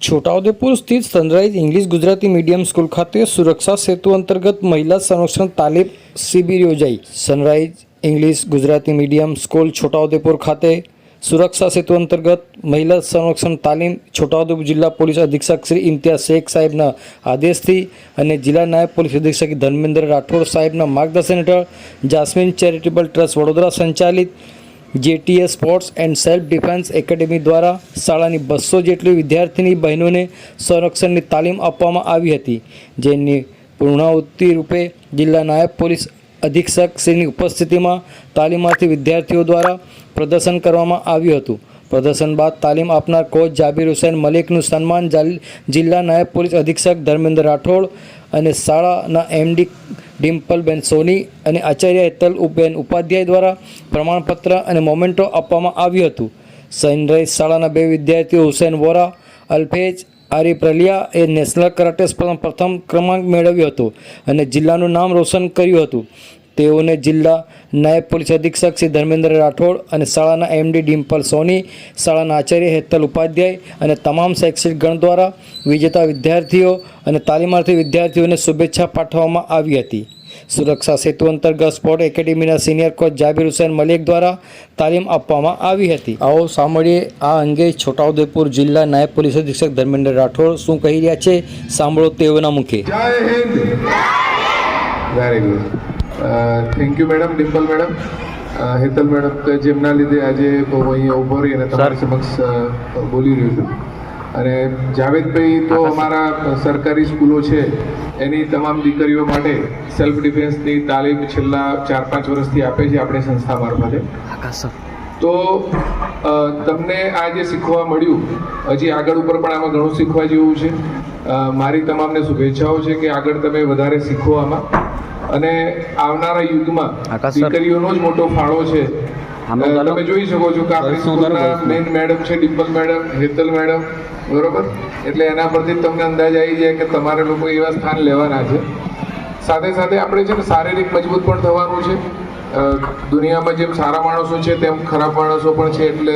છોટાઉદેપુર સ્થિત sunrise English Gujarati medium school ખાતે સુરક્ષા સેતુ અંતર્ગત મહિલા સંરક્ષણ તાલીમ શિબિર યોજાઈ। Sunrise English Gujarati medium school Chhotaudepur ખાતે સુરક્ષા સેતુ અંતર્ગત મહિલા સંરક્ષણ તાલીમ છોટાઉદેપુર જિલ્લા પોલીસ અધિક્ષક શ્રી ઇમ્તિયાઝ શેખ સાહેબના આદેશથી અને જિલ્લા નાયબ પોલીસ અધિક્ષક ધર્મેન્દ્ર રાઠોડ સાહેબના માર્ગદર્શન હેઠળ જાસ્મીન ચેરિટેબલ ટ્રસ્ટ વડોદરા સંચાલિત JTS sports and self defence academy દ્વારા શાળાની 200 જેટલી વિદ્યાર્થીની બહેનોને સંરક્ષણની તાલીમ આપવામાં આવી હતી, જેની પૂર્ણાહુતિ રૂપે જિલ્લા નાયબ પોલીસ અધિક્ષક શ્રીની ઉપસ્થિતિમાં તાલીમાર્થી વિદ્યાર્થીઓ દ્વારા પ્રદર્શન કરવામાં આવ્યું હતું। પ્રદર્શન બાદ તાલીમ આપનાર કોચ જાબીર હુસૈન મલિકનું સન્માન જિલ્લા નાયબ પોલીસ અધિક્ષક ધર્મેન્દ્ર રાઠોડ અને શાળાના એમડી ડિમ્પલબેન સોની અને આચાર્ય હેતલબેન ઉપાધ્યાય દ્વારા પ્રમાણપત્ર અને મોમેન્ટો આપવામાં આવ્યું હતું। સનરાઇઝ શાળાના 2 વિદ્યાર્થીઓ હુસૈન વોરા અલ્ફેજ આરિફ રલિયાએ નેશનલ કરાટે સ્પર્ધામાં પ્રથમ ક્રમાંક મેળવ્યો હતો અને જિલ્લાનું નામ રોશન કર્યું હતું। તેઓને જિલ્લા નાયબ પોલીસ અધિક્ષક શ્રી ધર્મેન્દ્ર રાઠોડ અને શાળાના એમડી ડિમ્પલ સોની, શાળાના આચાર્ય હેતલ ઉપાધ્યાય અને તમામ શૈક્ષણિક ગણ દ્વારા વિજેતા વિદ્યાર્થીઓ અને તાલીમાર્થી વિદ્યાર્થીઓને શુભેચ્છા પાઠવવામાં આવી હતી। સુરક્ષા સેતુ અંતર્ગત સ્પોર્ટ એકેડેમીના સિનિયર કોચ જાબીર હુસૈન મલિક દ્વારા તાલીમ આપવામાં આવી હતી। આવો સાંભળીએ આ અંગે છોટાઉદેપુર જિલ્લા નાયબ પોલીસ અધિક્ષક ધર્મેન્દ્ર રાઠોડ શું કહી રહ્યા છે, સાંભળો તેઓના મુખે। જય Hind. Very good, thank you madam, Dimple madam, Hetal madam કે જેમના લીધે આજે હું અહીંયા ઊભો રહી અને તમારી સમક્ષ બોલી રહ્યો છું। અને જાવેદભાઈ તો અમારા સરકારી સ્કૂલો છે એની તમામ દીકરીઓ માટે સેલ્ફ ડિફેન્સની તાલીમ છેલ્લા 4-5 વર્ષથી આપે છે આપણી સંસ્થા મારફતે। તો તમને આ જે શીખવા મળ્યું, હજી આગળ ઉપર પણ આમાં ઘણું શીખવા જેવું છે। મારી તમામને શુભેચ્છાઓ છે કે આગળ તમે વધારે શીખો આમાં, અને આવનારા યુગમાં દીકરીઓનો જ મોટો ફાળો છે। તમે જોઈ શકો છો કે આપણી સ્કૂલના મેઇન મેડમ છે ડિમ્પલ મેડમ, હેતલ મેડમ, બરોબર? એટલે એના પરથી તમને અંદાજ આવી જાય કે તમારે લોકો એવા સ્થાન લેવાના છે। સાથે સાથે આપણે છે ને શારીરિક મજબૂત પણ થવાનું છે। દુનિયામાં જેમ સારા માણસો છે તેમ ખરાબ માણસો પણ છે, એટલે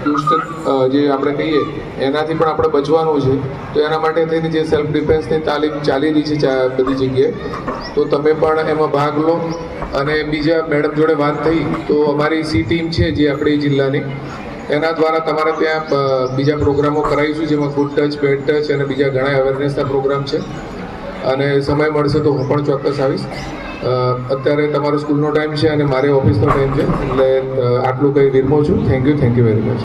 દુષ્ટ જે આપણે કહીએ એનાથી પણ આપણે બચવાનું છે। તો એના માટે થઈને જે સેલ્ફ ડિફેન્સની તાલીમ ચાલી રહી છે બધી જગ્યાએ, તો તમે પણ એમાં ભાગ લો। અને બીજા મેડમ જોડે વાત થઈ તો અમારી સી ટીમ છે જે આપણી જિલ્લાની, એના દ્વારા તમારે ત્યાં બીજા પ્રોગ્રામો કરાવીશું, જેમાં ગુડ ટચ, બેડ ટચ અને બીજા ઘણા અવેરનેસના પ્રોગ્રામ છે। અને સમય મળશે તો હું પણ ચોક્કસ આવીશ। અત્યારે તમારો સ્કૂલનો ટાઈમ છે અને મારે ઓફિસનો ટાઈમ છે, એટલે આટલું કંઈ વિરમું છું। Thank you very much.